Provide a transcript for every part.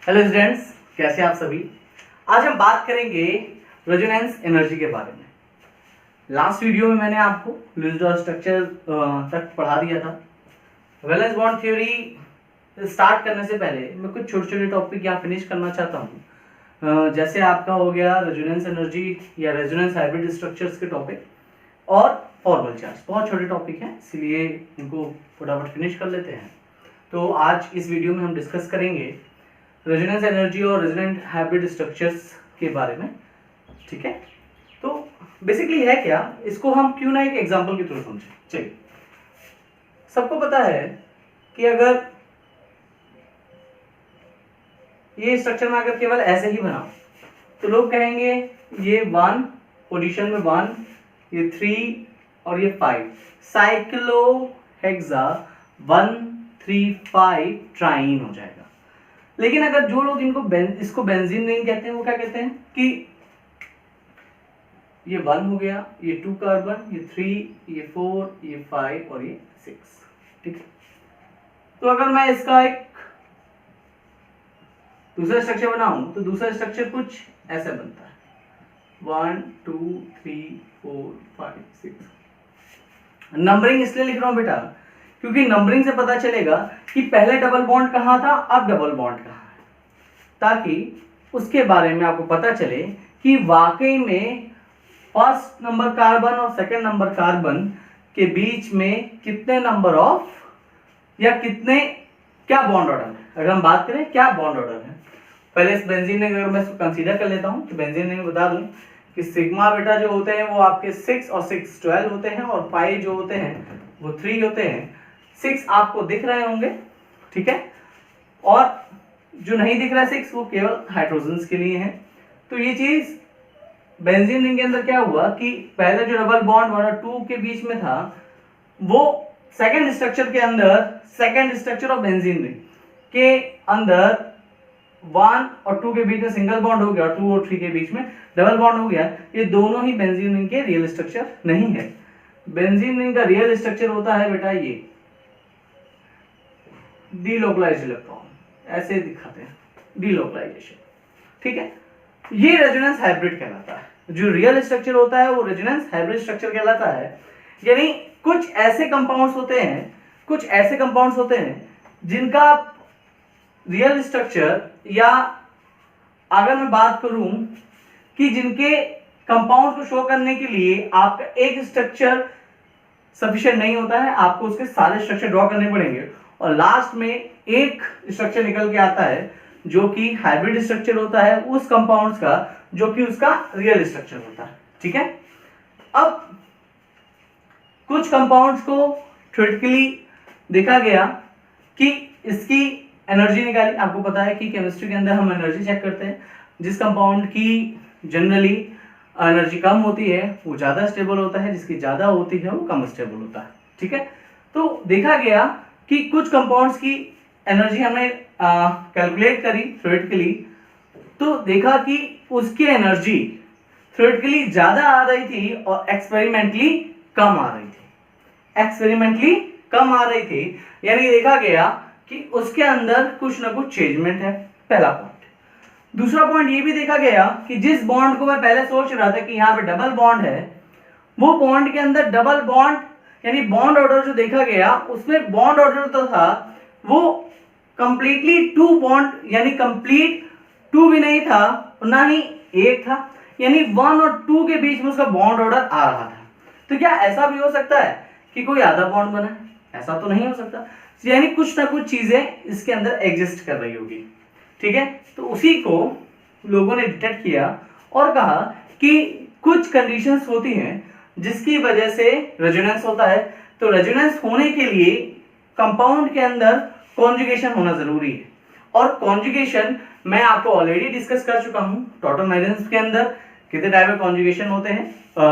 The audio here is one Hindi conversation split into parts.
हेलो स्टूडेंट्स, कैसे आप सभी। आज हम बात करेंगे रेजोनेंस एनर्जी के बारे में। लास्ट वीडियो में मैंने आपको लुईस डॉट स्ट्रक्चर तक पढ़ा दिया था। वैलेंस बॉन्ड थ्योरी स्टार्ट करने से पहले मैं कुछ छोटे छोटे टॉपिक यहाँ फिनिश करना चाहता हूँ। जैसे आपका हो गया रेजोनेंस एनर्जी या रेजोनेंस हाइब्रिड स्ट्रक्चर्स के टॉपिक और फॉर्मल चार्ज। बहुत छोटे टॉपिक हैं, इसलिए इनको फटाफट फिनिश कर लेते हैं। तो आज इस वीडियो में हम डिस्कस करेंगे रेजोनेंस एनर्जी और रेजोनेंट हाइब्रिड स्ट्रक्चर्स के बारे में। ठीक है, तो बेसिकली है क्या, इसको हम क्यों ना एक एग्जांपल के थ्रू समझें। चलिए, सबको पता है कि अगर ये स्ट्रक्चर में अगर केवल ऐसे ही बनाओ तो लोग कहेंगे ये 1 पोजीशन में 1, ये 3 और ये 5 साइक्लोहेक्सा 1,3,5 ट्राइन हो जाएगा। लेकिन अगर जो लोग इसको बेंजीन रिंग कहते हैं, वो क्या कहते हैं कि ये 1 हो गया, ये 2 कार्बन, ये 3, ये 4, ये 5 और ये 6। ठीक है, तो अगर मैं इसका एक दूसरा स्ट्रक्चर बनाऊं तो दूसरा स्ट्रक्चर कुछ ऐसा बनता है 1 2 3 4 5 6। नंबरिंग इसलिए लिख रहा हूं बेटा क्योंकि नंबरिंग से पता चलेगा कि पहले डबल बॉन्ड कहाँ था, अब डबल बॉन्ड कहाँ है, ताकि उसके बारे में आपको पता चले कि वाकई में फर्स्ट नंबर कार्बन और सेकंड नंबर कार्बन के बीच में कितने नंबर ऑफ या कितने क्या बॉन्ड ऑर्डर है। अगर हम बात करें क्या बॉन्ड ऑर्डर है, पहले इस बेंजीन रिंग अगर मैं इसको कंसीडर कर लेता हूं तो बेंजीन रिंग बता दूं कि सिग्मा बेटा जो होते हैं वो आपके 6 और 6 12 होते हैं और पाई जो होते हैं वो 3 होते हैं। 6 आपको दिख रहे होंगे, ठीक है, और जो नहीं दिख रहा है 6 वो केवल हाइड्रोजन्स के लिए है। तो ये चीज बेंजीन रिंग के अंदर क्या हुआ कि पहले जो डबल बॉन्ड 1 और 2 के बीच में था वो सेकंड स्ट्रक्चर के अंदर, second structure of benzene ring के अंदर 1 और 2 के बीच में सिंगल बॉन्ड हो गया, 2 और 3 के बीच में डबल बॉन्ड हो गया। ये दोनों ही बेंजीन रिंग के रियल स्ट्रक्चर नहीं है। बेंजीन रिंग का रियल स्ट्रक्चर होता है बेटा ये डीलोकलाइज्ड इलेक्ट्रॉन, ऐसे दिखाते हैं डीलोकलाइजेशन। ठीक है, ये रेजोनेंस हाइब्रिड कहलाता है। जो रियल स्ट्रक्चर होता है वो रेजोनेंस हाइब्रिड स्ट्रक्चर कहलाता है। यानी कुछ ऐसे कंपाउंड्स होते हैं जिनका रियल स्ट्रक्चर, या अगर मैं बात करूं कि जिनके कंपाउंड को शो करने के लिए आपका एक स्ट्रक्चर सफिशिएंट नहीं होता है, आपको उसके सारे स्ट्रक्चर ड्रॉ करने पड़ेंगे और लास्ट में एक स्ट्रक्चर निकल के आता है जो कि हाइब्रिड स्ट्रक्चर होता है उस कंपाउंड्स का, जो कि उसका रियल स्ट्रक्चर होता है। ठीक है, अब कुछ कंपाउंड्स को थ्योरेटिकली देखा गया कि इसकी एनर्जी निकाली। आपको पता है कि केमिस्ट्री के अंदर हम एनर्जी चेक करते हैं। जिस कंपाउंड की जनरली एनर्जी कम होती है वो ज़्यादा स्टेबल होता है, जिसकी ज़्यादा होती है वो कम स्टेबल होता है। ठीक है, तो देखा गया कि कुछ कंपाउंड्स की एनर्जी हमने कैलकुलेट करी थ्योरेटिकली, तो देखा कि उसकी एनर्जी थ्योरेटिकली ज़्यादा आ रही थी और एक्सपेरिमेंटली कम आ रही थी। यानी देखा गया कि उसके अंदर कुछ ना कुछ चेंजमेंट है, पहला पॉइंट। दूसरा पॉइंट ये भी देखा गया कि जिस बॉन्ड को मैं पहले सोच रहा था कि यहाँ पे डबल बॉन्ड है, वो बॉन्ड के अंदर डबल बॉन्ड यानी बॉन्ड ऑर्डर जो देखा गया उसमें बॉन्ड ऑर्डर तो था वो कंप्लीटली 2 बॉन्ड, यानी कंप्लीट 2 भी नहीं था ना ही 1 था, यानी 1 और 2 के बीच में उसका बॉन्ड ऑर्डर आ रहा था। तो क्या ऐसा भी हो सकता है कि कोई आधा बॉन्ड बना है? ऐसा तो नहीं हो सकता, यानी कुछ ना कुछ चीजें इसके अंदर एग्जिस्ट कर रही होगी। ठीक है, तो उसी को लोगों ने डिटेक्ट किया और कहा कि कुछ कंडीशंस होती हैं जिसकी वजह से रेजोनेंस होता है। तो रेजोनेंस होने के लिए कंपाउंड के अंदर कॉन्जुगेशन होना जरूरी है, और कॉन्जुगेशन मैं आपको ऑलरेडी डिस्कस कर चुका हूं। टोटल मेजर्स के अंदर कितने टाइप के कॉन्जुगेशन होते हैं,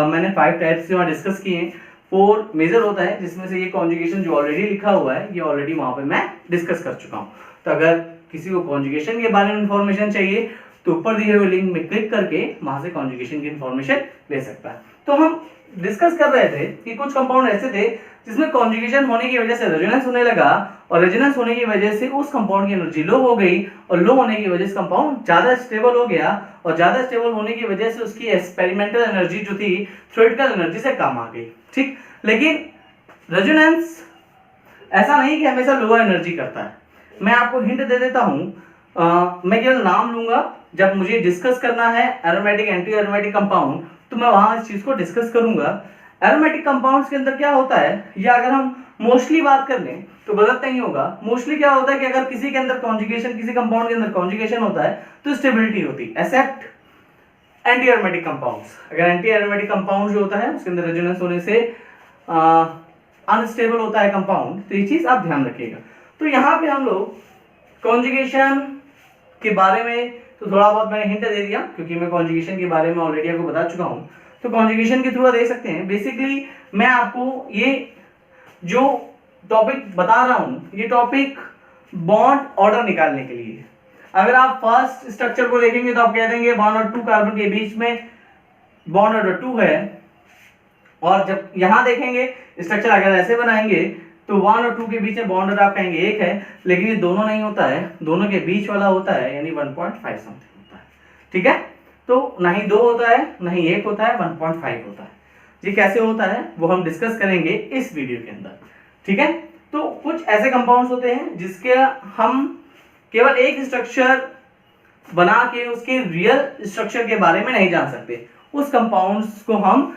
मैंने 5 टाइप्स वहां डिस्कस किए हैं। 4 मेजर होता है, जिसमें से ये कॉन्जुगेशन जो ऑलरेडी लिखा हुआ है ये ऑलरेडी वहां पे मैं डिस्कस कर चुका हूं। तो अगर किसी को कॉन्जुगेशन के बारे में इंफॉर्मेशन चाहिए तो ऊपर दिए हुए लिंक में क्लिक करके वहां से कॉन्जुगेशन की इंफॉर्मेशन ले सकता है। तो हम डिस्कस कर रहे थे कि कुछ कंपाउंड ऐसे थे जिसमें कॉन्जुगेशन होने की वजह से रेजोनेंस होने लगा, और रेजोनेंस होने की वजह से उस कंपाउंड की एनर्जी लो हो गई, और लो होने की वजह से कंपाउंड ज्यादा स्टेबल हो गया, और ज्यादा स्टेबल होने की वजह से उसकी एक्सपेरिमेंटल एनर्जी जो थी थ्योरेटिकल एनर्जी से कम आ गई। ठीक, लेकिन रेजोनेंस ऐसा नहीं कि हमेशा लोअर एनर्जी करता है। मैं आपको हिंट दे देता हूं, मैं केवल नाम लूंगा, जब मुझे डिस्कस करना है एरोमेटिक एंटी एरोमेटिक कंपाउंड तो मैं वहां इस चीज को डिस्कस करूंगा। एरोमेटिक कंपाउंड्स के अंदर क्या होता है, या अगर हम मोस्टली बात कर लें तो गलत नहीं होगा। मोस्टली क्या होता है कि अगर किसी के अंदर कॉन्जुगेशन, किसी कंपाउंड के अंदर कॉन्जुगेशन होता है तो स्टेबिलिटी होती है, एक्सेप्ट एंटी एरोमेटिक कंपाउंड्स। अगर एंटी एरोमेटिक कंपाउंड जो होता है उसके अंदर रेजोनेंस होने से अनस्टेबल होता है कंपाउंड, तो ये चीज आप ध्यान रखिएगा। तो यहाँ पे हम लोग कॉन्जुगेशन के बारे में तो थोड़ा बहुत मैंने हिंट दे दिया, क्योंकि मैं कॉन्जुगेशन के बारे में ऑलरेडी आपको बता चुका हूँ। तो कॉन्जुगेशन के थ्रू देख सकते हैं। बेसिकली मैं आपको ये जो टॉपिक बता रहा हूँ, ये टॉपिक बॉन्ड ऑर्डर निकालने के लिए। अगर आप फर्स्ट स्ट्रक्चर को देखेंगे तो आप कह देंगे 1 और 2 कार्बन के बीच में बॉन्ड ऑर्डर 2 है, और जब यहां देखेंगे स्ट्रक्चर अगर ऐसे बनाएंगे तो 1 और 2 के बीच में बॉन्ड ऑर्डर आप कहेंगे 1 है, लेकिन ये दोनों नहीं होता है, दोनों के बीच वाला होता है, यानी 1.5 समथिंग होता है। ठीक है, तो ना ही 2 होता है ना ही 1 होता है, 1.5 होता है। ये कैसे होता है वो हम डिस्कस करेंगे इस वीडियो के अंदर। ठीक है, तो कुछ ऐसे कंपाउंड्स होते हैं जिसके हम केवल एक स्ट्रक्चर बना के उसके रियल स्ट्रक्चर के बारे में नहीं जान सकते। उस कंपाउंड्स को हम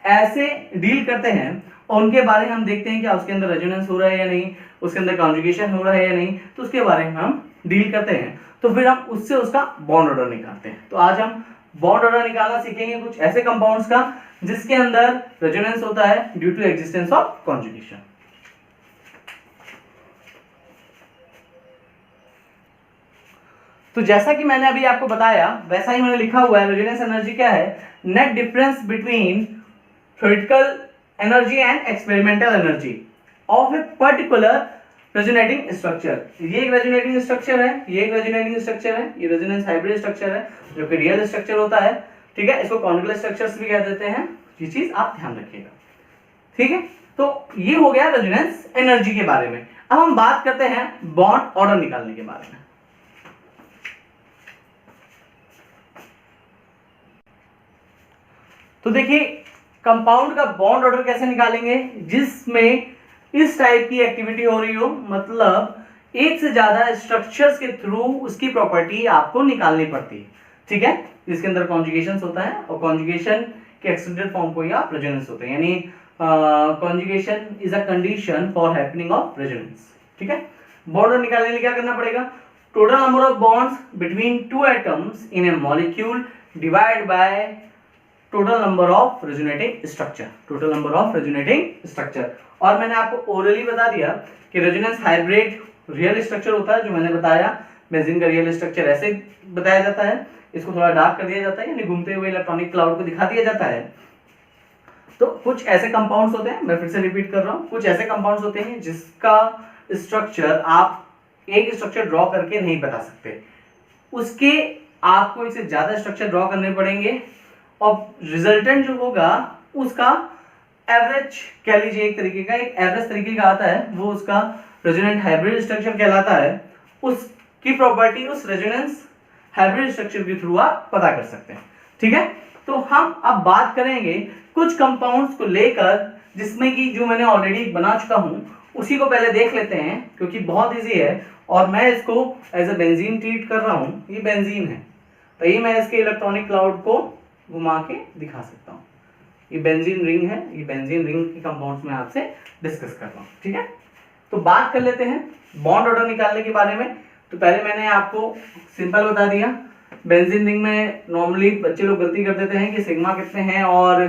ऐसे डील करते हैं और उनके बारे में हम देखते हैं क्या उसके अंदर रेजोनेंस हो रहा है या नहीं, उसके अंदर कॉन्जुगेशन हो रहा है या नहीं, तो उसके बारे में हम डील करते हैं। तो फिर हम उससे उसका बॉन्ड ऑर्डर निकालते हैं। तो आज हम बॉन्ड ऑर्डर निकालना सीखेंगे कुछ ऐसे कंपाउंड्स का जिसके अंदर रेजोनेंस होता है due to existence of conjugation. तो जैसा कि मैंने अभी आपको बताया वैसा ही मैंने लिखा हुआ है, रेजोनेंस एनर्जी क्या है, net difference between theoretical energy and experimental energy of a particular resonating structure. ये एक रेजोनेटिंग स्ट्रक्चर है, ये एक रेजोनेटिंग स्ट्रक्चर है, ये रेजोनेंस हाइब्रिड स्ट्रक्चर है जो कि रियल स्ट्रक्चर होता है। ठीक है, इसको कॉन्जुगेट स्ट्रक्चर्स भी कह देते हैं। ये चीज आप ध्यान रखिएगा। ठीक है, तो ये हो गया रेजोनेंस एनर्जी के बारे में। अब हम बात करते हैं बॉन्ड ऑर्डर निकालने के बारे में। तो देखिए कंपाउंड का बॉन्ड ऑर्डर कैसे निकालेंगे, जिसमें इस टाइप की एक्टिविटी हो रही हो, मतलब एक से ज्यादा स्ट्रक्चर्स के थ्रू उसकी प्रॉपर्टी आपको निकालनी पड़ती है। ठीक है, जिसके अंदर कॉन्जुगेशन होता है और कॉन्जुगेशन के एक्सटेंडेड फॉर्म को ही आप रेजोनेंस होते हैं, यानी conjugation is a condition for happening of resonance. ठीक है, बॉन्ड ऑर्डर निकालने के लिए क्या करना पड़ेगा, total number of bonds between two atoms in A molecule divide by total number of resonating structure, total number of resonating structure. और मैंने आपको ओरली बता दिया कि रेजोनेंस हाइब्रिड रियल स्ट्रक्चर होता है, जो मैंने बताया बेंजीन का रियल स्ट्रक्चर ऐसे बताया जाता है, इसको थोड़ा डार्क कर दिया जाता है, यानी घूमते हुए इलेक्ट्रॉनिक क्लाउड को दिखा दिया जाता है। तो कुछ ऐसे कंपाउंड्स होते हैं, मैं फिर से रिपीट कर रहा हूँ, कुछ ऐसे कंपाउंड्स होते हैं जिसका स्ट्रक्चर आप एक स्ट्रक्चर ड्रॉ करके नहीं बता सकते, उसके आपको इससे ज्यादा स्ट्रक्चर ड्रॉ करने पड़ेंगे, और रिजल्टेंट जो होगा उसका एवरेज कह लीजिए, एक तरीके का एक एवरेज तरीके का आता है, वो उसका रेजोनेंट हाइब्रिड स्ट्रक्चर कहलाता है। उसकी प्रॉपर्टी उस रेजोनेंस हाइब्रिड स्ट्रक्चर के थ्रू आप पता कर सकते हैं। ठीक है, तो हम अब बात करेंगे कुछ कंपाउंड्स को लेकर, जिसमें कि जो मैंने ऑलरेडी बना चुका हूं उसी को पहले देख लेते हैं, क्योंकि बहुत इजी है और मैं इसको एज ए बेंजीन ट्रीट कर रहा हूं। ये बेंजीन है, तो ये मैं इसके इलेक्ट्रॉनिक क्लाउड को घुमा के दिखा सकता हूँ। ये बेंजीन रिंग है, ये बेंजीन रिंग के कंपाउंड्स में आपसे डिस्कस कर रहा हूँ। ठीक है, तो बात कर लेते हैं बॉन्ड ऑर्डर निकालने के बारे में। तो पहले मैंने आपको सिंपल बता दिया, बेंजीन रिंग में नॉर्मली बच्चे लोग गलती कर देते हैं कि सिग्मा कितने हैं और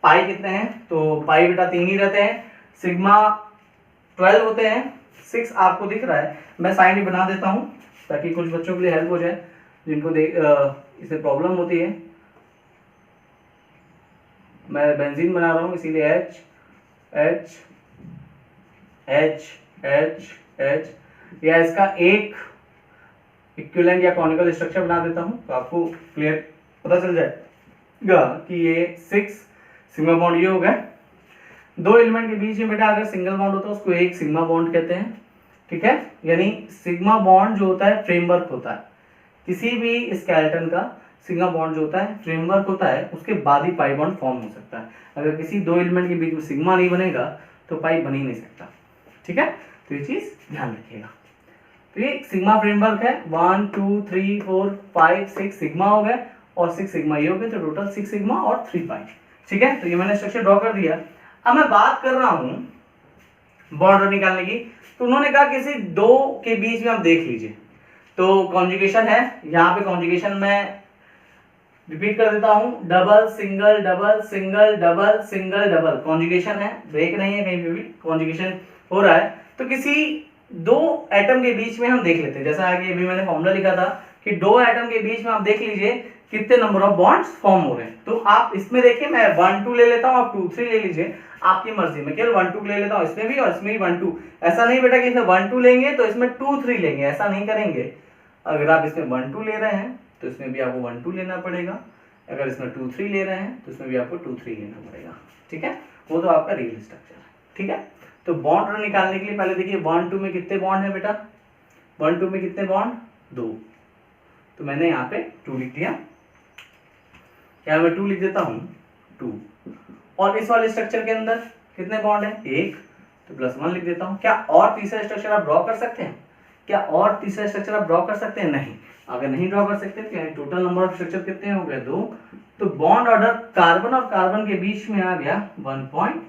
पाई कितने हैं। तो पाई बेटा 3 ही रहते हैं, सिग्मा 12 होते हैं, 6 आपको दिख रहा है। मैं साइन ही बना देता हूँ ताकि कुछ बच्चों के लिए हेल्प हो जाए जिनको इससे प्रॉब्लम होती है। मैं बेंजीन बना रहा हूँ इसीलिए H H H H H, या इसका एक इक्विवेलेंट या कॉनिकल स्ट्रक्चर बना देता हूँ तो आपको क्लियर पता चल जाएगा कि ये 6 सिग्मा बॉन्ड ये हो गए। दो एलिमेंट के बीच में बेटा अगर सिंगल बॉन्ड होता है उसको एक सिग्मा बॉन्ड कहते हैं, ठीक है। यानी सिग्मा बॉन्ड जो होता है फ्रेमवर्क होता है, किसी भी स्केलेटन का सिग्मा बॉन्ड जो होता है फ्रेमवर्क होता है, उसके बाद ही पाई बॉन्ड फॉर्म हो सकता है। अगर किसी दो एलिमेंट के बीच में सिग्मा नहीं बनेगा तो पाई बन ही नहीं सकता, ठीक है। तो ये चीज ध्यान रखिएगा। तो ये सिग्मा फ्रेमवर्क है, 1 2 3 4 5 6 सिग्मा हो गए और 6 सिग्मा ये हो गए, तो टोटल 6 सिग्मा और 3 पाई, ठीक है। तो ये मैंने स्ट्रक्चर ड्रॉ कर दिया। अब मैं बात कर रहा हूं बॉन्ड निकालने की, तो उन्होंने कहा किसी दो के बीच में आप देख लीजिए, तो कॉन्जुगेशन है, यहाँ पे कॉन्जुगेशन में रिपीट कर देता हूं, double single double single double single double conjugation है, ब्रेक नहीं है, कहीं पे भी कॉन्जुगेशन हो रहा है। तो किसी दो एटम के बीच में हम देख लेते हैं, जैसा आगे अभी मैंने फॉर्मूला लिखा था कि दो एटम के बीच में आप देख लीजिए कितने नंबर ऑफ बॉन्ड्स फॉर्म हो रहे हैं। तो आप इसमें देखिए, मैं 1 2 ले लेता हूं, आप 2 3 ले लीजिए, आपकी मर्जी। मैं केवल 1 2 ले लेता हूं इसमें भी और इसमें भी 1 2। ऐसा नहीं बेटा कि इसमें 1 2 लेंगे तो इसमें 2 3 लेंगे, ऐसा नहीं करेंगे। अगर आप इसमें 1 2 ले रहे हैं तो इसमें भी आपको 1 2 लेना पड़ेगा, अगर इसमें 2 3 ले रहे हैं तो इसमें भी आपको 2 3 लेना पड़ेगा, ठीक है। वो तो आपका रियल स्ट्रक्चर है, ठीक है। तो बॉन्ड निकालने के लिए पहले देखिए 1 2 में कितने बॉन्ड है बेटा, 1 2 में कितने बॉन्ड, 2। तो मैंने यहाँ पे 2 लिख दिया, यहाँ मैं 2 लिख देता हूँ 2। और इस वाले स्ट्रक्चर के अंदर कितने बॉन्ड है, 1, तो +1 लिख देता हूँ। क्या और तीसरा स्ट्रक्चर आप ड्रॉ कर सकते हैं, क्या और तीसरा स्ट्रक्चर आप ड्रॉ कर सकते हैं, नहीं। अगर नहीं ड्रॉ कर सकते तो टोटल नंबर ऑफ स्ट्रक्चर कितने हो गए, 2। तो बॉन्ड ऑर्डर कार्बन और कार्बन के बीच में आ गया 1.5।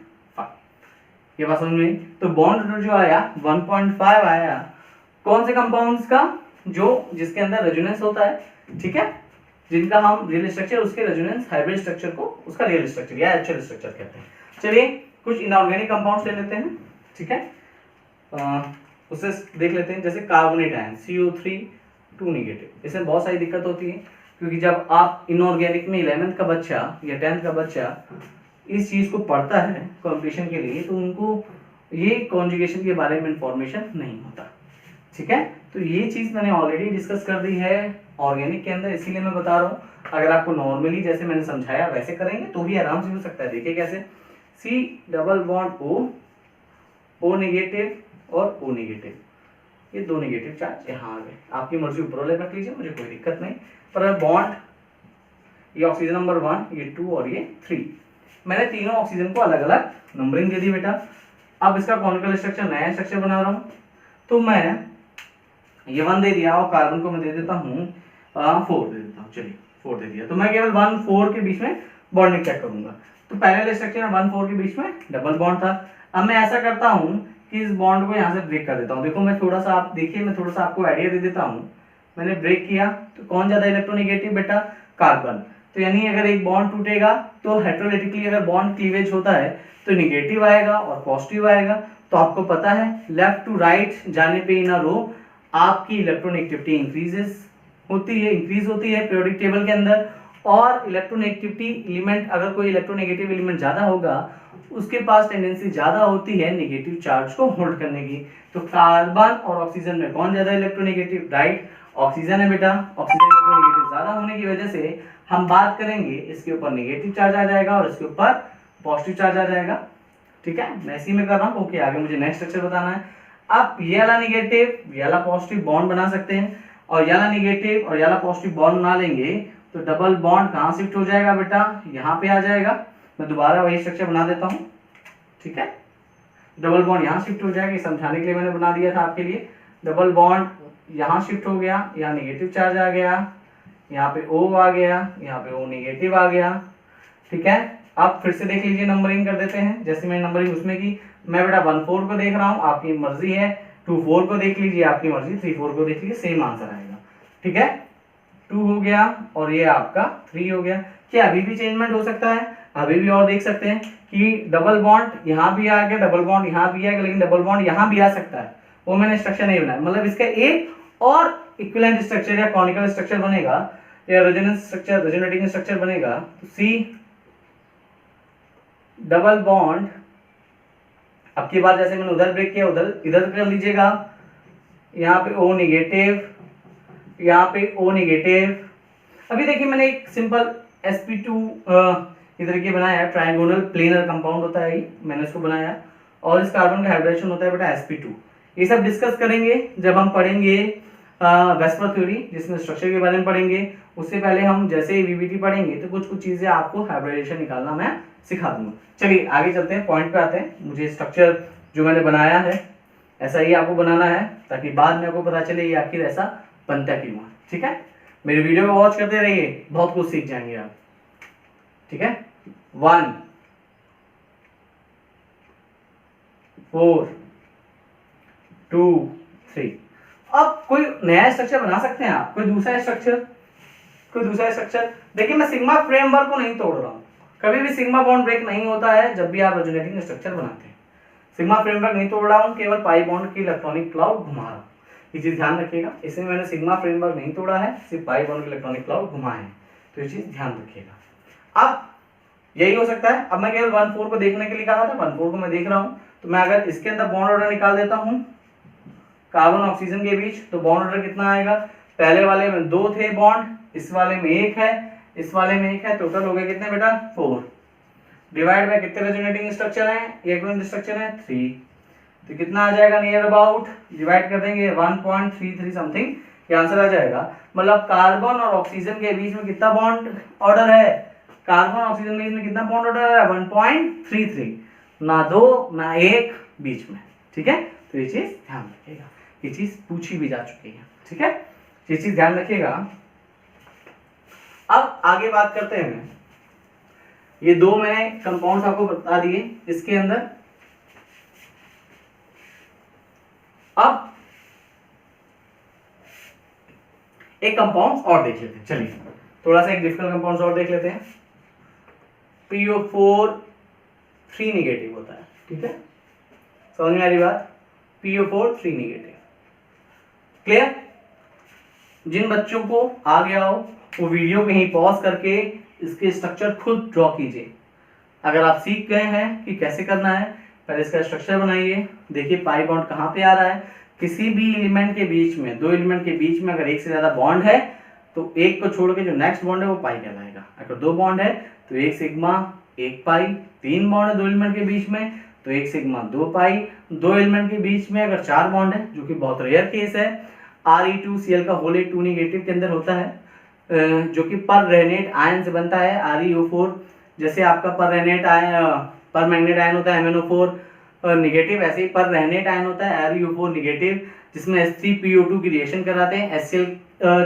ये बात समझ में आई। तो बॉन्ड ऑर्डर जो आया 1.5 आया, कौन से कंपाउंड्स का, जो जिसके अंदर रेजोनेंस होता है, ठीक है, जिनका हम रियल स्ट्रक्चर उसके रेजोनेंस हाइब्रिड स्ट्रक्चर को उसका रियल स्ट्रक्चर या एक्चुअल स्ट्रक्चर कहते हैं। चलिए कुछ इनऑर्गेनिक कंपाउंड्स ले लेते हैं, ठीक है। उसे देख लेते हैं, जैसे कार्बोनेट आयन CO3 2 नेगेटिव। इसमें बहुत सारी दिक्कत होती है, क्योंकि जब आप इनऑर्गेनिक में 11th का बच्चा या 10th का बच्चा इस चीज को पढ़ता है कॉम्पिटिशन के लिए, तो उनको ये कॉन्जुगेशन के बारे में इंफॉर्मेशन नहीं होता, ठीक है। तो ये चीज मैंने ऑलरेडी डिस्कस कर दी है ऑर्गेनिक के अंदर, इसीलिए मैं बता रहा हूँ। अगर आपको नॉर्मली जैसे मैंने समझाया वैसे करेंगे तो भी आराम से हो सकता है। देखिए कैसे, C double bond O negative और O नेगेटिव, ये 2 नेगेटिव चार्ज यहाँ आ गए। आपकी मर्जी ऊपर वाले रख लीजिए, मुझे कोई दिक्कत नहीं। पर बॉन्ड ये ऑक्सीजन नंबर 1, ये 2 और ये 3, मैंने तीनों ऑक्सीजन को अलग अलग नंबरिंग दे दी बेटा। अब इसका कॉनिकल स्ट्रक्चर नया स्ट्रक्चर बना रहा हूँ, तो मैं ये 1 दे दिया और कार्बन को मैं दे देता हूँ 4 दे देता हूँ। चलिए 4 दे दिया, तो मैं केवल 1 4 के बीच में बॉन्डिंग चेक करूंगा। तो पहले स्ट्रक्चर में 1 4 के बीच में डबल बॉन्ड था। अब मैं ऐसा करता हूँ कि इस बॉन्ड को यहाँ से ब्रेक कर देता हूँ। देखो मैं थोड़ा सा, आप देखिए मैं थोड़ा सा आपको आइडिया दे देता हूँ। मैंने ब्रेक किया तो कौन ज्यादा इलेक्ट्रोनेगेटिव बेटा, कार्बन। तो यानी अगर एक बॉन्ड टूटेगा तो हेटेरोलेटिकली अगर बॉन्ड क्लीवेज होता है तो नेगेटिव आएगा और पॉजिटिव आएगा। तो आपको पता है लेफ्ट टू राइट जाने पे इन अ रो आपकी इलेक्ट्रोनेगेटिविटी इंक्रीज होती है पीरियोडिक टेबल के अंदर। और इलेक्ट्रोनेगेटिविटी एलिमेंट, अगर कोई इलेक्ट्रोनेगेटिव एलिमेंट ज्यादा होगा उसके पास टेंडेंसी ज्यादा होती है नेगेटिव चार्ज को होल्ड करने की। तो कार्बन और ऑक्सीजन में कौन ज्यादा इलेक्ट्रोनेगेटिव, राइट, ऑक्सीजन है बेटा। ऑक्सीजन इलेक्ट्रोनेगेटिव ज्यादा होने की वजह से हम बात करेंगे इसके ऊपर नेगेटिव चार्ज आ जाएगा और इसके ऊपर पॉजिटिव चार्ज आ जाएगा, ठीक है। मैं इसी में कर रहा हूँ क्योंकि आगे मुझे नेक्स्ट स्ट्रक्चर बताना है। आप ये वाला नेगेटिव ये वाला पॉजिटिव बॉन्ड बना सकते हैं, और ये वाला नेगेटिव और ये वाला पॉजिटिव बॉन्ड बना लेंगे तो डबल बॉन्ड कहाँ शिफ्ट हो जाएगा बेटा, यहाँ पे आ जाएगा। मैं दोबारा वही स्ट्रक्चर बना देता हूँ, ठीक है। डबल बॉन्ड यहाँ शिफ्ट हो जाएगा, समझाने के लिए मैंने बना दिया था आपके लिए। डबल बॉन्ड यहाँ शिफ्ट हो गया, यहाँ नेगेटिव चार्ज आ गया, यहाँ पे O आ गया, यहाँ पे O नेगेटिव आ गया, ठीक है। आप फिर से देख लीजिए, नंबरिंग कर देते हैं जैसे मैंने नंबरिंग उसमें की। मैं बेटा 1 4 को देख रहा हूँ, आपकी मर्जी है। 2 4 को देख लीजिए, आपकी मर्जी। 3 4 को देख लीजिए, सेम आंसर आएगा, ठीक है। 2 हो गया और ये आपका 3 हो गया। क्या अभी भी चेंजमेंट हो सकता है? अभी भी और देख सकते हैं कि डबल बॉन्ड यहाँ भी आ गया, डबल बॉन्ड यहाँ भी आ गया, लेकिन डबल बॉन्ड यहाँ भी आ सकता है, वो मैंने स्ट्रक्चर नहीं बनाया। मतलब इसका एक और इक्विवेलेंट स्ट्रक्चर या कॉनिकल स्ट्रक्चर बनेगा या रेजोनेंस स्ट्रक्चर, रेजोनेटिंग स्ट्रक्चर बनेगा। तो C डबल बॉन्ड, अब की बार जैसे मैंने उधर ब्रेक किया उधर इधर कर लीजिएगा। यहाँ पे O नेगेटिव, यहाँ पे O नेगेटिव। अभी देखिए मैंने एक सिंपल sp2 इधर के बनाया है, ट्रायंगोनल प्लेनर कंपाउंड होता है ये, मैंने इसको बनाया और इस कार्बन का हाइब्रिडेशन होता है बेटा sp2। ये सब डिस्कस करेंगे जब हम पढ़ेंगे वेस्पर थ्योरी, जिसमें स्ट्रक्चर के बारे में पढ़ेंगे। उससे पहले हम जैसे वीबीटी पढ़ेंगे तो कुछ चीजें आपको हाइब्रिडेशन निकालना मैं सिखा दूंगा। चलिए आगे चलते हैं, पॉइंट पे आते हैं। मुझे स्ट्रक्चर जो मैंने बनाया है ऐसा ही आपको बनाना है, ताकि बाद में आपको पता चले ये आखिर ऐसा बनता क्यों है। ठीक है, मेरे वीडियो को वॉच करते रहिए, बहुत कुछ सीख जाएंगे आप। ठीक है, 1 4 2 3। अब कोई नया स्ट्रक्चर बना सकते हैं आप, कोई दूसरा स्ट्रक्चर। देखिए मैं सिग्मा फ्रेमवर्क को नहीं तोड़ रहा हूं, कभी भी सिग्मा बॉन्ड ब्रेक नहीं होता है जब भी आप रेजोनेटिंग स्ट्रक्चर बनाते हैं। सिग्मा फ्रेमवर्क नहीं तोड़ रहा हूं, केवल पाई बॉन्ड की इलेक्ट्रॉनिक क्लाउड घुमा रहा हूं। ये चीज ध्यान रखिएगा, इसमें मैंने सिग्मा फ्रेमवर्क नहीं तोड़ा है, सिर्फ पाई बॉन्ड की इलेक्ट्रॉनिक क्लाउड घुमाए हैं, तो ये चीज ध्यान रखिएगा। अब यही हो सकता है, अब मैं केवल 1-4 को देखने के लिए कहा था, 1-4 को मैं देख रहा हूं, तो मैं अगर इसके अंदर बॉन्ड ऑर्डर निकाल देता हूं कार्बन ऑक्सीजन के बीच, तो बॉन्ड ऑर्डर कितना आएगा? पहले वाले में 2 थे बॉन्ड, इस वाले में 1 है, इस वाले में 1 है, टोटल हो गए कितने बेटा? 4। डिवाइड बाय कितने रेजोनेटिंग स्ट्रक्चर हैं? एक स्ट्रक्चर है 3, तो कितना आ जाएगा नियर अबाउट? डिवाइड कर देंगे 1.33 समथिंग, ये आंसर आ जाएगा। मतलब कार्बन और ऑक्सीजन के बीच में कितना बॉन्ड ऑर्डर है? कार्बन ऑक्सीजन के बीच में कितना बॉन्ड ऑर्डर है? 1.33, ना 2 ना 1 बीच में। ठीक है, तो ये चीज ध्यान रखिएगा, ये चीज पूछी भी जा चुकी है। ठीक है, ये चीज ध्यान रखिएगा। अब आगे बात करते हैं, ये 2 मैंने कंपाउंड्स आपको बता दिए इसके अंदर। अब एक कंपाउंड और देख लेते हैं, चलिए थोड़ा सा एक डिफिकल्ट कंपाउंड और देख लेते हैं। PO4 3 नेगेटिव होता है। ठीक है, समझ में आ रही बात? PO4 3 negative, clear? जिन बच्चों को आ गया हो वो वीडियो कहीं पॉज करके इसके स्ट्रक्चर खुद ड्रॉ कीजिए। अगर आप सीख गए हैं कि कैसे करना है, पहले इसका स्ट्रक्चर बनाइए। देखिए पाई बॉन्ड कहाँ पे आ रहा है, किसी भी एलिमेंट के बीच में, 2 एलिमेंट के बीच में अगर एक से ज्यादा बॉन्ड है तो एक को छोड़ के जो नेक्स्ट बॉन्ड है वो पाई कहलाएगा। अगर 2 बॉन्ड है तो 1 सिग्मा 1 पाई, 3 बॉन्ड है 2 एलिमेंट के बीच में तो 1 सिग्मा 2 पाई, 2 एलिमेंट के बीच में अगर 4 बॉन्ड है, जो कि बहुत रेयर केस है, Re2Cl का होल 2 नेगेटिव के अंदर होता है, जो कि पर रेनेट आयन से बनता है। ReO4 जैसे आपका पर रेनेट आयन, पर मैग्नेट आयन होता है MnO4 नेगेटिव, ऐसे ही पर रेनेट आयन होता है ReO4 नेगेटिव, जिसमें H3PO2 की रिएक्शन कराते हैं, HCl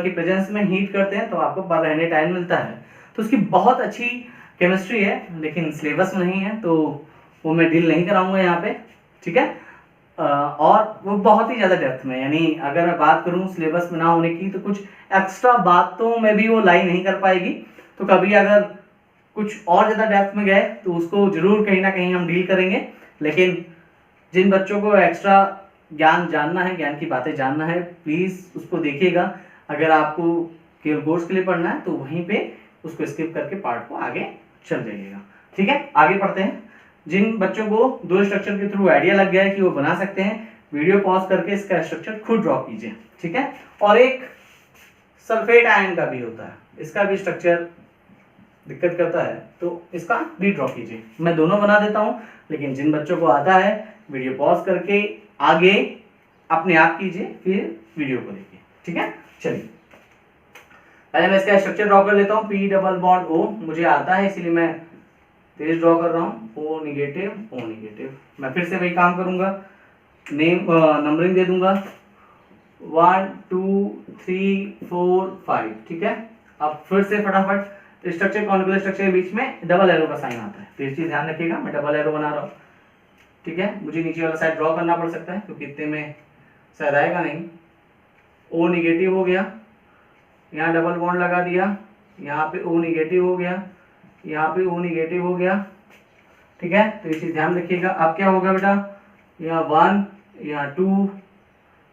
की प्रेजेंस में हीट करते हैं तो आपको पर रेनेट आयन मिलता है। तो उसकी बहुत अच्छी केमिस्ट्री है, लेकिन सिलेबस में नहीं है तो वो मैं डील नहीं कराऊंगा यहाँ पे। ठीक है, और वो बहुत ही ज़्यादा डेप्थ में, यानी अगर मैं बात करूँ सिलेबस में ना होने की तो कुछ एक्स्ट्रा बातों में भी वो लाई नहीं कर पाएगी। तो कभी अगर कुछ और ज़्यादा डेप्थ में गए तो उसको जरूर कहीं ना कहीं हम डील करेंगे। लेकिन जिन बच्चों को एक्स्ट्रा ज्ञान जानना है, ज्ञान की बातें जानना है, प्लीज़ उसको देखिएगा। अगर आपको केवल कोर्स के लिए पढ़ना है तो वहीं पे उसको स्किप करके पार्ट को आगे चल जाइएगा। ठीक है, आगे पढ़ते हैं। जिन बच्चों को 2 स्ट्रक्चर के थ्रू आइडिया लग गया है कि वो बना सकते हैं, वीडियो पॉज करके इसका स्ट्रक्चर खुद ड्रॉ कीजिए। ठीक है, और एक सल्फेट आयन का भी होता है, इसका भी स्ट्रक्चर दिक्कत करता है तो इसका भी ड्रॉ कीजिए। मैं दोनों बना देता हूं, लेकिन जिन बच्चों को आता है वीडियो पॉज करके आगे अपने आप कीजिए, फिर वीडियो को देखिए। ठीक है, चलिए पहले मैं इसका स्ट्रक्चर ड्रॉ कर लेता हूँ। P डबल बॉन्ड O मुझे आता है इसीलिए मैं तेज ड्रॉ कर रहा हूँ। O नेगेटिव, मैं फिर से वही काम करूंगा, नेम नंबरिंग दे दूंगा 1 2 3 4 5। ठीक है, अब फिर से फटाफट स्ट्रक्चर कॉन्जुगेट स्ट्रक्चर के बीच में डबल एरो का साइन आता है, तो इस चीज ध्यान रखिएगा, मैं डबल एरो बना रहा हूँ। ठीक है, मुझे नीचे वाला साइड ड्रॉ करना पड़ सकता है क्योंकि इतने में शायद आएगा नहीं। O नेगेटिव हो गया, यहाँ डबल बॉन्ड लगा दिया, यहाँ पे O नेगेटिव हो गया, यहाँ पे O नेगेटिव हो गया। ठीक है, तो ये चीज ध्यान रखिएगा। अब क्या होगा बेटा, यहाँ 1, यहाँ 2,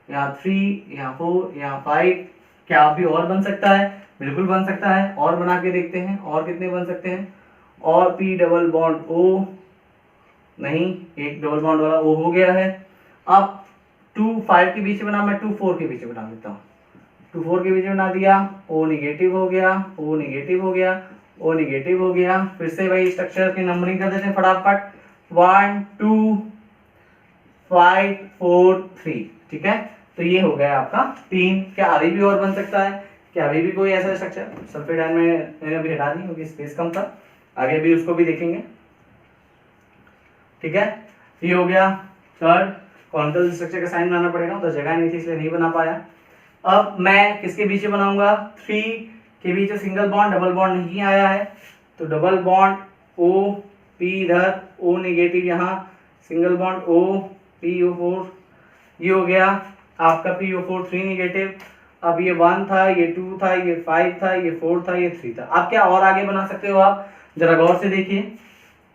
यहाँ 3, यहाँ 4, यहाँ 5। क्या अभी और बन सकता है? बिल्कुल बन सकता है, और बना के देखते हैं और कितने बन सकते हैं। और P डबल बॉन्ड O नहीं, एक डबल बॉन्ड वाला O हो गया है। अब 2 5 के बीच में बना, मैं 2 4 के बीच में बना देता हूँ। 2 4 के बीच में बना दिया, O निगेटिव हो गया, O निगेटिव हो गया, O निगेटिव हो गया। फिर से वही स्ट्रक्चर की नंबरिंग कर देते हैं फटाफट, 1 2 5 4 3, ठीक है। तो ये हो गया आपका 3। क्या अभी भी और बन सकता है? क्या अभी भी कोई ऐसा स्ट्रक्चर? सल्फेट आयन में मैंने अभी हटा दी क्योंकि स्पेस कम था, आगे भी उसको भी देखेंगे, ठीक है। ये हो गया थर्ड। कॉनिकल स्ट्रक्चर का साइन बनाना पड़ेगा, तो जगह नहीं थी इसलिए नहीं बना पाया। अब मैं किसके बीच में बनाऊंगा? 3 के बीच में सिंगल बॉन्ड, डबल बॉन्ड नहीं आया है, तो डबल बॉन्ड O P इधर, O निगेटिव यहाँ, सिंगल बॉन्ड O PO4, ये हो गया आपका PO4 3 निगेटिव। अब ये 1 था, ये 2 था, ये 5 था, ये 4 था, ये 3 था। आप क्या और आगे बना सकते हो? आप जरा गौर से देखिए,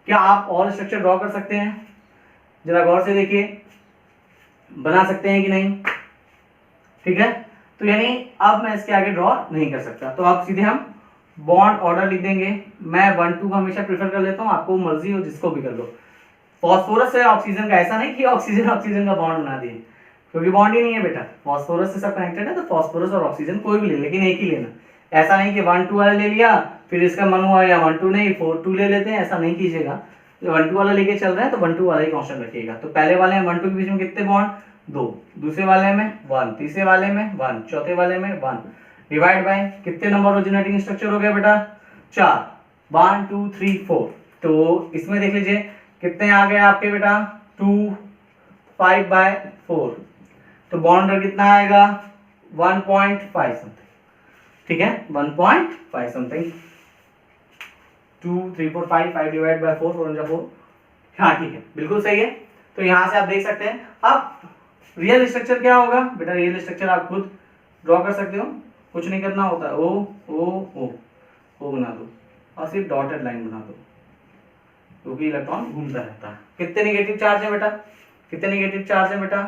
क्या आप और स्ट्रक्चर ड्रॉ कर सकते हैं? जरा गौर से देखिए, बना सकते हैं कि नहीं? ठीक है, तो यानी अब मैं इसके आगे ड्रॉ नहीं कर सकता, तो आप सीधे हम बॉन्ड ऑर्डर लिख देंगे। मैं 1 2 हमेशा प्रेफर कर लेता हूँ, आपको मर्जी हो जिसको भी कर लो। फॉस्फोरस से ऑक्सीजन का ऐसा नहीं कि ऑक्सीजन ऑक्सीजन का बॉन्ड बना दिए, क्योंकि बॉन्ड ही नहीं है बेटा, फॉस्फोरस से सब कनेक्टेड है, तो फॉस्फोरस और ऑक्सीजन कोई भी ले, लेकिन एक ही लेना। ऐसा नहीं कि 1 2 वाला ले लिया फिर इसका मन हुआ या 1 2 नहीं 4 2 ले लेते हैं, ऐसा नहीं कीजिएगा। 1 2 वाला लेके चल रहे हैं तो 1 2 वाला ही कांस्टेंट रखिएगा। तो पहले वाले में 1 2 के बीच में कितने बॉन्ड? 2, दूसरे वाले में 1, तीसरे वाले में 1, चौथे वाले में 1, डिवाइड बाय कितने नंबर ओरिजिनेटिंग स्ट्रक्चर हो गया बेटा? 4, 1 2 3 4। तो इसमें देख लीजिए कितने आ गए आपके बेटा? 2 5 बाय 4, तो बॉन्ड कितना आएगा? 1.5 समथिंग, ठीक है, 1.5 समथिंग। 2 3 4 5, 5 divide by 4, 4 4। हाँ ठीक है, बिल्कुल सही है। तो यहाँ से आप देख सकते हैं। अब रियल स्ट्रक्चर क्या होगा बेटा? रियल स्ट्रक्चर आप खुद ड्रॉ कर सकते हो, कुछ नहीं करना होता है। ओ बना दो और सिर्फ डॉटेड लाइन बना दो, क्योंकि इलेक्ट्रॉन घूमता रहता है। कितने नेगेटिव चार्ज है बेटा? कितने नेगेटिव चार्ज है बेटा?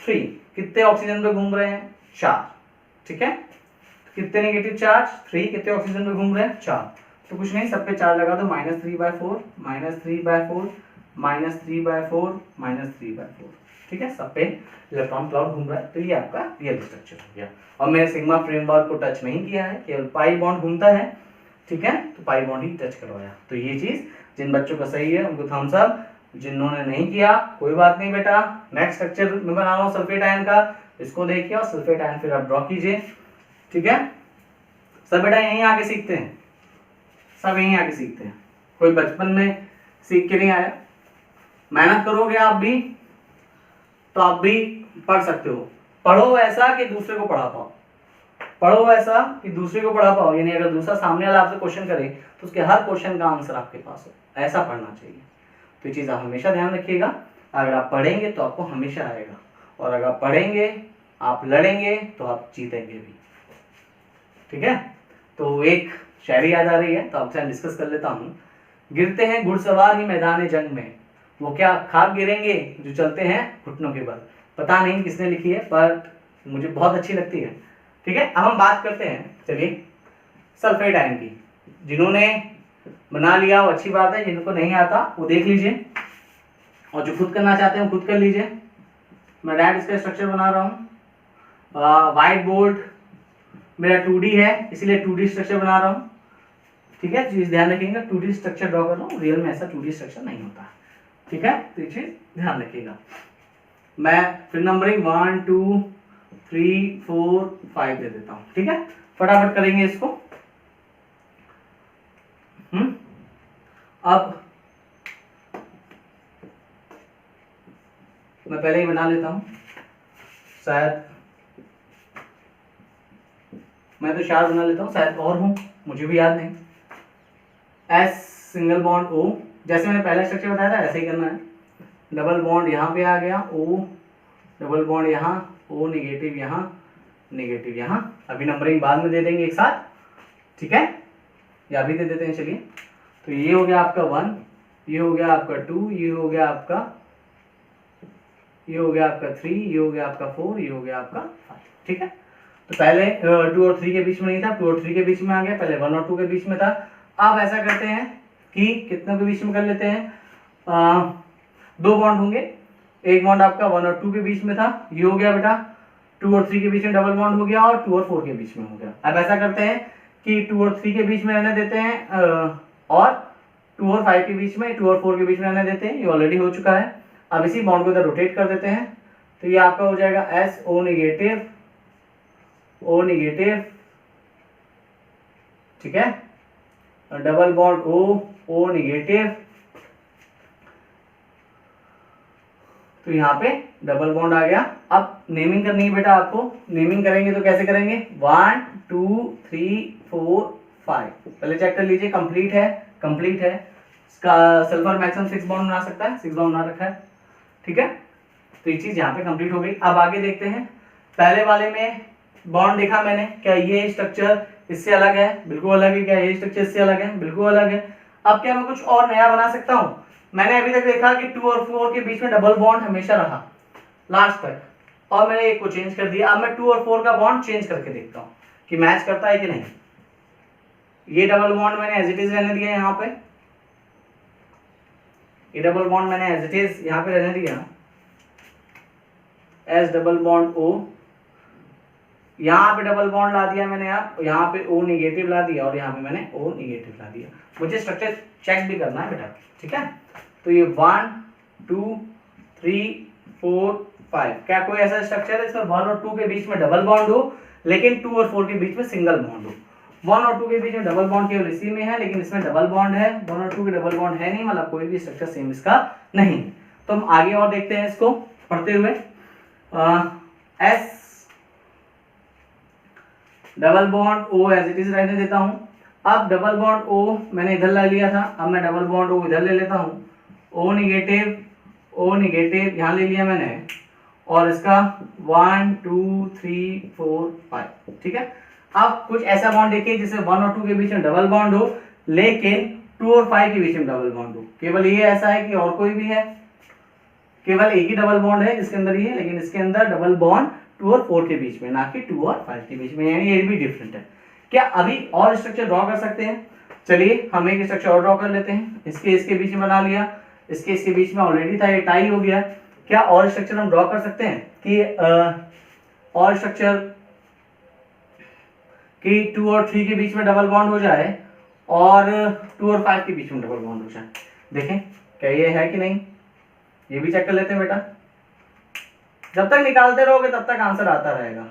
3। कितने ऑक्सीजन पे घूम रहे हैं? 4, ठीक है। कितने नेगेटिव चार्ज? 3। कितने ऑक्सीजन पे घूम रहे हैं? 4। तो कुछ नहीं, सब पे चार्ज लगा दो, -3/4, -3/4, -3/4, -3/4, ठीक है। सब पे इलेक्ट्रॉन क्लाउड घूम रहा है, तो ये आपका रियल स्ट्रक्चर हो गया। और मैंने सिग्मा फ्रेमवर्क को टच नहीं किया है, केवल पाई बॉन्ड घूमता है, ठीक है, तो पाई बॉन्ड ही टच करवाया। तो ये चीज जिन बच्चों का सही है उनको थम्स अप, जिन्होंने नहीं किया कोई बात नहीं बेटा। नेक्स्ट स्ट्रक्चर मैं बना रहा हूँ सल्फेट आयन का, इसको देखिए और सल्फेट आयन फिर आप ड्रॉ कीजिए, ठीक है। सब बेटा यहीं आके सीखते हैं, सब यहीं आके सीखते हैं, कोई बचपन में सीख के नहीं आया। मेहनत करोगे आप भी तो आप भी पढ़ सकते हो। पढ़ो ऐसा कि दूसरे को पढ़ा पाओ, पढ़ो ऐसा कि दूसरे को पढ़ा पाओ, यानी अगर दूसरा सामने वाला आपसे क्वेश्चन करे तो उसके हर क्वेश्चन का आंसर आपके पास हो, ऐसा पढ़ना चाहिए। तो ये चीज़ आप हमेशा ध्यान रखिएगा। अगर आप पढ़ेंगे तो आपको हमेशा आएगा, और अगर आप पढ़ेंगे आप लड़ेंगे तो आप जीतेंगे भी, ठीक है। तो एक शायरी याद आ रही है तो आपसे डिस्कस कर लेता हूँ। गिरते हैं घुड़सवार ही मैदान जंग में, वो क्या खाक गिरेंगे जो चलते हैं घुटनों के बल। पता नहीं किसने लिखी है पर मुझे बहुत अच्छी लगती है, ठीक है। अब हम बात करते हैं, चलिए, सल्फेट आयन की। जिन्होंने बना लिया वो अच्छी बात है, जिनको नहीं आता वो देख लीजिए, और जो खुद करना चाहते हैं खुद कर लीजिए। मैं डायरेक्ट इसका स्ट्रक्चर बना रहा हूँ। व्हाइट बोर्ड मेरा 2D है, इसलिए 2D स्ट्रक्चर बना रहा हूँ, ठीक है। चीज ध्यान रखिएगा, 2D स्ट्रक्चर ड्रॉ कर रहा हूँ, रियल में ऐसा 2D स्ट्रक्चर नहीं होता, ठीक है। तो ये चीज ध्यान रखिएगा। मैं फिर नंबरिंग 1 2 3 4 5 दे देता हूँ, ठीक है। फटाफट करेंगे इसको। अब मैं पहले ही बना लेता हूँ, शायद मैं तो 4 बना लेता हूँ, शायद और हूँ, मुझे भी याद नहीं। S सिंगल बॉन्ड O, जैसे मैंने पहला स्ट्रक्चर बताया था ऐसे ही करना है। डबल बॉन्ड यहाँ पे आ गया O, डबल बॉन्ड यहाँ, O निगेटिव यहाँ, निगेटिव यहाँ। अभी नंबरिंग बाद में दे देंगे एक साथ, ठीक है, या अभी दे देते हैं, चलिए। तो ये हो गया आपका 1, ये हो गया आपका 2, ये हो गया आपका 3, ये हो गया आपका 4, ये हो गया आपका 5, ठीक है। तो पहले 2 और 3 के बीच में नहीं था, 2 और 3 के बीच में आ गया, पहले 1 और 2 के बीच में था। अब ऐसा करते हैं कि कितनों के बीच में कर लेते हैं, 2 बॉन्ड होंगे। एक बॉन्ड आपका 1 और 2 के बीच में था, ये हो गया बेटा 2 और 3 के बीच में डबल बॉन्ड हो गया और 2 और 4 के बीच में हो गया। अब ऐसा करते हैं कि 2 और 3 के बीच में रहने देते हैं और 2 और 5 के बीच में, 2 और 4 के बीच में रहने देते हैं, ये ऑलरेडी हो चुका है। अब इसी बॉन्ड को इधर रोटेट कर देते हैं, तो ये आपका हो जाएगा SO नेगेटिव, O नेगेटिव, ठीक है, डबल बॉन्ड O नेगेटिव, तो यहाँ पे डबल बॉन्ड आ गया। अब नेमिंग करनी है बेटा आपको, नेमिंग करेंगे तो कैसे करेंगे, 1 2 3 4 5, पहले चेक कर लीजिए कंप्लीट है, कंप्लीट है। इसका सल्फर मैक्सिमम 6 बॉन्ड बना सकता है, 6 बॉन्ड बना रखा है, ठीक है। तो ये चीज यहाँ पे कंप्लीट हो गई। अब आगे देखते हैं, पहले वाले में बॉन्ड देखा मैंने, क्या ये स्ट्रक्चर इससे अलग है, बिल्कुल अलग है, क्या ये स्ट्रक्चर इससे अलग है, बिल्कुल अलग है। अब क्या मैं कुछ और नया बना सकता हूँ, मैंने अभी तक देखा कि 2 और 4 के बीच में डबल बॉन्ड हमेशा रहा लास्ट तक, और मैंने एक को चेंज कर दिया। अब मैं 2 और 4 का बॉन्ड चेंज करके देखता हूँ कि मैच करता है कि नहीं। ये डबल बॉन्ड मैंने एज इट इज रहने दिया यहाँ पे, ये डबल बॉन्ड मैंने एज इट इज यहाँ पे रहने दिया, एज डबल बॉन्ड O। यहाँ पे डबल बॉन्ड ला दिया मैंने, अब यहाँ पे O नेगेटिव ला दिया और यहाँ पे मैंने O नेगेटिव ला दिया। मुझे स्ट्रक्चर चेक भी करना है बेटा, ठीक है। तो ये 1 2 3 4 5, क्या कोई ऐसा स्ट्रक्चर है इसमें 1 और 2 के बीच में डबल बॉन्ड हो लेकिन 2 और 4 के बीच में सिंगल बॉन्ड हो। 1 और 2 के बीच में डबल बॉन्ड केवल इसी में है, लेकिन इसमें डबल बॉन्ड है, 1 और 2 के डबल बॉन्ड है नहीं, मतलब कोई भी स्ट्रक्चर सेम इसका नहीं है। तो हम आगे और देखते हैं इसको पढ़ते हुए। S double bond O as it is रहने देता हूँ। अब डबल बॉन्ड O मैंने इधर ला लिया था, अब मैं डबल बॉन्ड O इधर ले लेता हूँ, O नेगेटिव यहाँ ले लिया मैंने, और इसका 1 2 3 4 5, ठीक है। अब कुछ ऐसा बॉन्ड देखिए जिससे 1 और 2 के बीच में डबल बॉन्ड हो लेकिन 2 और 5 के बीच में डबल बॉन्ड हो। केवल ये ऐसा है कि और कोई भी है, केवल एक ही डबल बॉन्ड है जिसके अंदर ये है, लेकिन इसके अंदर डबल बॉन्ड 2 और 4 के बीच में, ना कि 2 और 5 के बीच में, यानी ये भी डिफरेंट है। क्या अभी और स्ट्रक्चर ड्रॉ कर सकते हैं? चलिए हम एक स्ट्रक्चर और ड्रॉ कर लेते हैं। इसके बीच में बना लिया, इसके बीच में ऑलरेडी था, ये टाई हो गया। क्या और स्ट्रक्चर हम ड्रॉ कर सकते हैं कि और स्ट्रक्चर कि 2 और 3 के बीच में डबल बॉन्ड हो जाए और 2 और 5 के बीच में डबल बॉन्ड हो जाए? देखें क्या ये है कि नहीं, ये भी चेक कर लेते हैं बेटा। जब तक निकालते रहोगे तब तक आंसर आता रहेगा,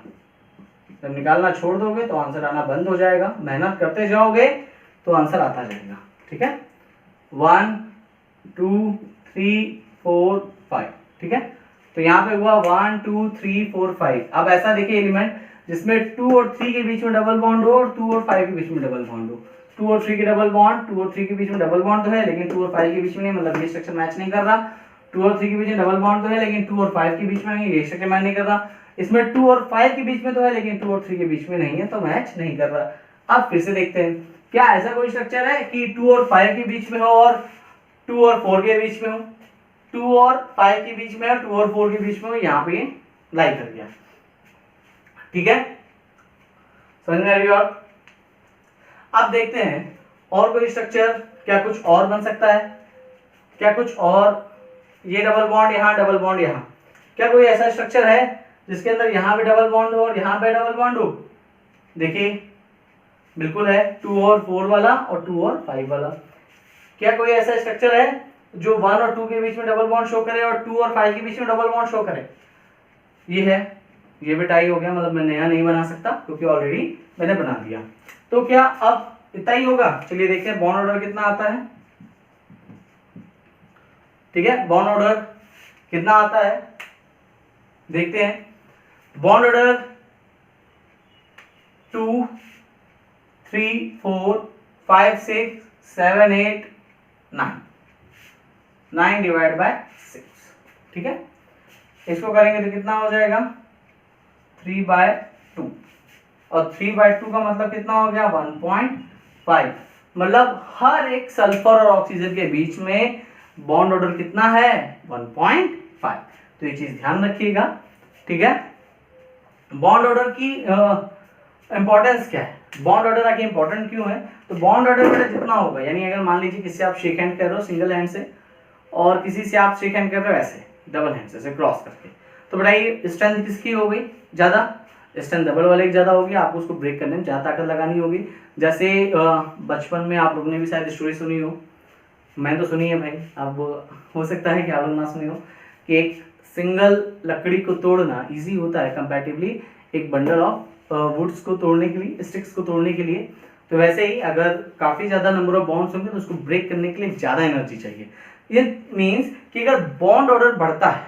जब निकालना छोड़ दोगे तो आंसर आना बंद हो जाएगा। मेहनत करते जाओगे तो आंसर आता जाएगा, ठीक है। 1 2 3 4 5, ठीक है। तो यहाँ पे हुआ 1 2 3 4 5। अब ऐसा देखिए एलिमेंट जिसमें 2 और 3 के बीच में डबल बॉन्ड हो और 2 और 5 के बीच में डबल बॉन्ड हो। 2 और 3 के डबल बॉन्ड, 2 और 3 के बीच में डबल बॉन्ड तो है लेकिन 2 और 5 के बीच में नहीं, मतलब ये स्ट्रक्चर मैच नहीं कर रहा। 2 और 3 के बीच में डबल बॉन्ड तो है लेकिन 2 और 5 के बीच में नहीं, ये स्ट्रक्चर मैच नहीं कर रहा। इसमें 2 और 5 के बीच में तो है लेकिन 2 और 3 के बीच में नहीं है, तो मैच नहीं कर रहा। अब फिर से देखते हैं, क्या ऐसा कोई स्ट्रक्चर है कि 2 और 5 के बीच में हो और 2 और 4 के बीच में हो, 2 और 5 के बीच में और 2 और 4 के बीच में हो? यहाँ पे लाई कर गया, ठीक है, समझ में आ रही हो आप? अब देखते हैं और कोई स्ट्रक्चर, क्या कुछ और बन सकता है? क्या कुछ और, ये डबल बॉन्ड यहाँ, डबल बॉन्ड यहाँ, क्या कोई ऐसा स्ट्रक्चर है जिसके अंदर यहाँ पे डबल बॉन्ड हो और यहाँ पे डबल बॉन्ड हो? देखिए बिल्कुल है, 2 और 4 वाला और 2 और 5 वाला। क्या कोई ऐसा स्ट्रक्चर है जो 1 और 2 के बीच में डबल बॉन्ड शो करे और 2 और 5 के बीच में डबल बॉन्ड शो करे? ये है, ये भी टाई हो गया, मतलब मैं नया नहीं बना सकता क्योंकि ऑलरेडी मैंने बना दिया। तो क्या अब इतना ही होगा? चलिए देखते हैं बॉन्ड ऑर्डर कितना आता है, ठीक है। बॉन्ड ऑर्डर कितना आता है देखते हैं। बॉन्ड ऑर्डर 2 3 4 5 6 7 8 9, 9 डिवाइड बाय 6, ठीक है। इसको करेंगे तो कितना हो जाएगा? 3/2, और 3/2 का मतलब कितना हो गया? 1.5। मतलब हर एक सल्फर और ऑक्सीजन के बीच में बॉन्ड ऑर्डर कितना है? 1.5। तो ये चीज ध्यान रखिएगा, ठीक है। बॉन्ड ऑर्डर की इंपॉर्टेंस क्या है? बॉन्ड ऑर्डर आके इंपॉर्टेंट क्यों है? तो बॉन्ड ऑर्डर में जितना होगा, यानी अगर मान लीजिए किसी से आप शेक हैंड कर रहे हो सिंगल हैंड से और किसी से आप शेक हैंड कर रहे हो ऐसे डबल हैंड से क्रॉस करके, तो बताइए स्ट्रेंथ किसकी हो गई ज़्यादा, स्ट्रेंथ डबल वाले की ज़्यादा होगी, आपको उसको ब्रेक करने में ज़्यादा ताकत लगानी होगी। जैसे बचपन में आप लोगों ने भी शायद स्टोरी सुनी हो, मैं तो सुनी है भाई, अब हो सकता है कि आप लोग ना सुनी हो, कि एक सिंगल लकड़ी को तोड़ना इजी होता है कंपैरेटिवली एक बंडल ऑफ वुड्स को तोड़ने के लिए, स्टिक्स को तोड़ने के लिए। तो वैसे ही अगर काफ़ी ज़्यादा नंबर ऑफ बॉन्ड्स होंगे तो उसको ब्रेक करने के लिए ज़्यादा एनर्जी चाहिए। ये मीन्स कि अगर बॉन्ड ऑर्डर बढ़ता है,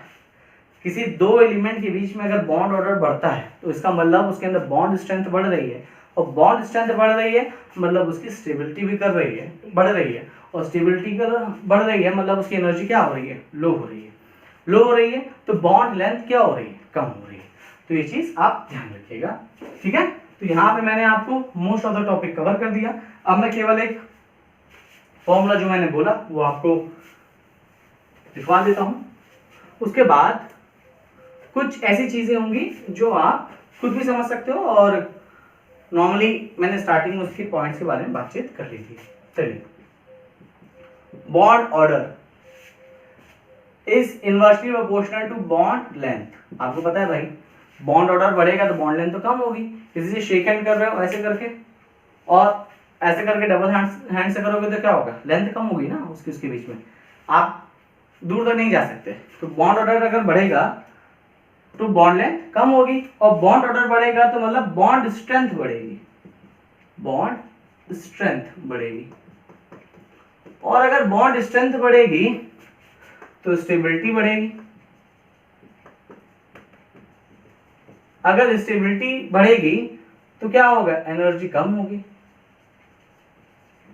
किसी दो एलिमेंट के बीच में अगर बॉन्ड ऑर्डर बढ़ता है तो इसका मतलब उसके अंदर बॉन्ड स्ट्रेंथ बढ़ रही है, और बॉन्ड स्ट्रेंथ बढ़ रही है मतलब उसकी स्टेबिलिटी भी कर रही है, बढ़ रही है, और स्टेबिलिटी कर बढ़ रही है मतलब उसकी एनर्जी क्या हो रही है, लो हो रही है। लो हो रही है तो बॉन्ड लेंथ क्या हो रही है, कम हो रही है। तो ये चीज़ आप ध्यान रखिएगा, ठीक है। तो यहाँ पे मैंने आपको most of the topic cover कर दिया। अब मैं केवल एक फॉर्मूला जो मैंने बोला वो आपको लिखवा देता हूँ। उसके बाद कुछ ऐसी चीज़ें होंगी जो आप खुद भी समझ सकते हो, और नॉर्मली मैंने स्टार्टिंग में उसके पॉइंट्स के बारे में बातचीत कर ली थी। चलिए, bond order is inversely proportional to bond length. आपको पता है भाई, बॉन्ड ऑर्डर बढ़ेगा तो बॉन्ड लेंथ तो कम होगी। किसी से शेक हैंड कर रहे हो ऐसे करके, और ऐसे करके डबल हैंड से करोगे तो क्या होगा, लेंथ कम होगी ना उसके बीच में, आप दूर तक नहीं जा सकते। तो बॉन्ड ऑर्डर अगर बढ़ेगा तो बॉन्ड लेंथ कम होगी, और बॉन्ड ऑर्डर बढ़ेगा तो मतलब बॉन्ड स्ट्रेंथ बढ़ेगी, बॉन्ड स्ट्रेंथ बढ़ेगी। और अगर बॉन्ड स्ट्रेंथ बढ़ेगी तो स्टेबिलिटी बढ़ेगी। अगर स्टेबिलिटी बढ़ेगी तो क्या होगा, एनर्जी कम होगी,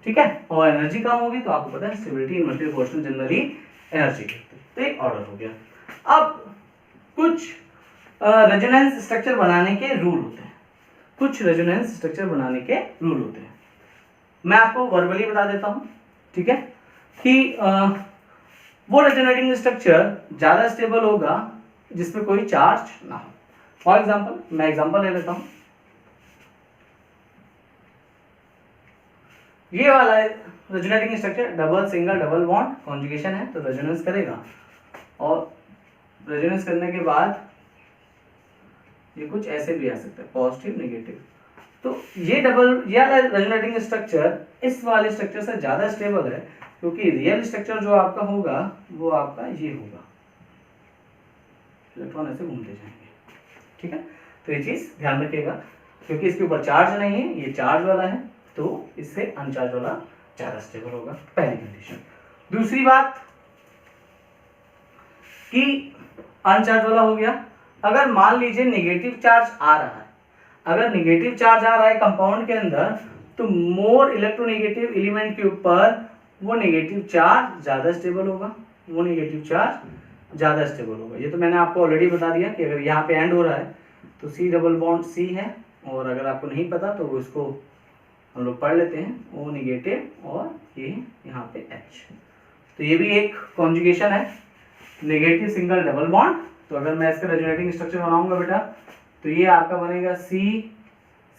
ठीक है। और एनर्जी कम होगी तो आपको पता है stability inversely proportional generally energy. तो एक ऑर्डर हो गया। अब कुछ रेजोनेंस स्ट्रक्चर बनाने के रूल होते हैं, कुछ रेजोनेंस स्ट्रक्चर बनाने के रूल होते हैं। मैं आपको वर्बली बता देता हूं, ठीक है, कि वो रेजोनेटिंग स्ट्रक्चर ज्यादा स्टेबल होगा जिसमें कोई चार्ज ना हो। फॉर एग्जांपल, मैं एग्जांपल ले लेता हूं, ये वाला resonating structure double single double bond conjugation है, तो रेजोनेंस करेगा, और रेजोनेंस करने के बाद ये कुछ ऐसे भी आ सकता है, पॉजिटिव नेगेटिव। तो ये रेजोनेटिंग स्ट्रक्चर इस वाले स्ट्रक्चर से ज्यादा स्टेबल है, क्योंकि रियल स्ट्रक्चर जो आपका होगा वो आपका ये होगा, इलेक्ट्रॉन ऐसे घूमते जाएंगे, ठीक है। तो ये चीज ध्यान रखिएगा, क्योंकि इसके ऊपर चार्ज नहीं है, ये चार्ज वाला है, तो इससे अनचार्ज वाला ज्यादा स्टेबल होगा, पहली कंडीशन। दूसरी बात कि अनचार्ज वाला हो गया, अगर मान लीजिए नेगेटिव चार्ज आ रहा है, अगर नेगेटिव चार्ज आ रहा है कंपाउंड के अंदर, तो मोर इलेक्ट्रोनेगेटिव एलिमेंट के ऊपर वो नेगेटिव चार्ज ज्यादा स्टेबल होगा, वो नेगेटिव चार्ज ज्यादा स्टेबल होगा। ये तो मैंने आपको ऑलरेडी बता दिया कि अगर यहाँ पे एंड हो रहा है तो सी डबल बॉन्ड सी है, और अगर आपको नहीं पता तो इसको हम लोग पढ़ लेते हैं, ओ नेगेटिव और ये यहाँ पे एच। तो ये भी एक कॉन्जुगेशन है, नेगेटिव सिंगल डबल बॉन्ड। तो अगर मैं इसका रेजोनेटिंग स्ट्रक्चर बनाऊंगा बेटा, तो ये आपका बनेगा C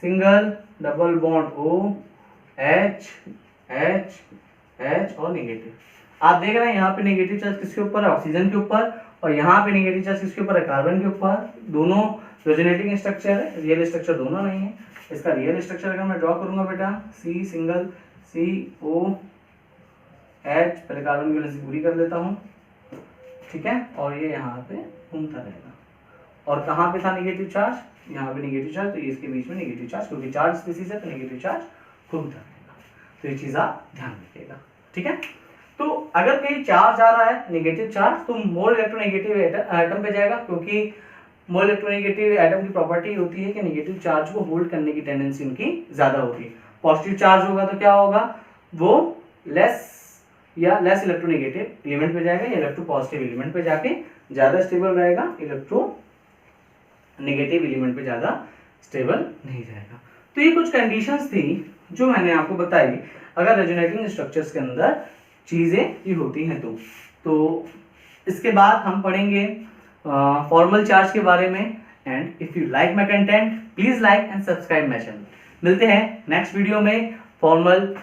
single double bond O H H H और नेगेटिव। आप देख रहे हैं यहाँ पे नेगेटिव चार्ज किसके ऊपर है, ऑक्सीजन के ऊपर, और यहाँ पे नेगेटिव चार्ज किसके ऊपर है, कार्बन के ऊपर। दोनों रेजोनेटिंग स्ट्रक्चर है, रियल स्ट्रक्चर दोनों नहीं है। इसका रियल स्ट्रक्चर अगर मैं ड्रॉ करूंगा बेटा, C single C O H, पहले कार्बन की वैलेंसी पूरी कर लेता हूँ, ठीक है, और ये यहाँ पे घूमता रहेगा। और कहाँ पे था नेगेटिव चार्ज, यहाँ पे नेगेटिव चार्ज, तो इसके बीच में नेगेटिव चार्ज, क्योंकि चार्ज स्पीसीज है तो नेगेटिव चार्ज घूमता रहेगा। तो ये चीज आप ध्यान रखिएगा, ठीक है। तो अगर कहीं चार्ज आ रहा है नेगेटिव चार्ज, तो मोर इलेक्ट्रोनेगेटिव एटम पे जाएगा, क्योंकि मोर इलेक्ट्रोनेगेटिव एटम की प्रॉपर्टी होती है कि नेगेटिव चार्ज को होल्ड करने की टेंडेंसी उनकी ज्यादा होती है। पॉजिटिव चार्ज होगा तो क्या होगा, वो लेस इलेक्ट्रोनेगेटिव एलिमेंट पे जाएगा, या इलेक्ट्रो पॉजिटिव एलिमेंट पे जाके ज्यादा स्टेबल रहेगा, इलेक्ट्रो नेगेटिव एलिमेंट पे ज्यादा स्टेबल नहीं जाएगा। तो ये कुछ कंडीशंस थी जो मैंने आपको बताई, अगर रेजोनेटिंग स्ट्रक्चर्स के अंदर चीजें ये होती हैं तो इसके बाद हम पढ़ेंगे फॉर्मल चार्ज के बारे में। And if you like my content, please like and subscribe my channel. मिलते हैं नेक्स्ट वीडियो में फॉर्मल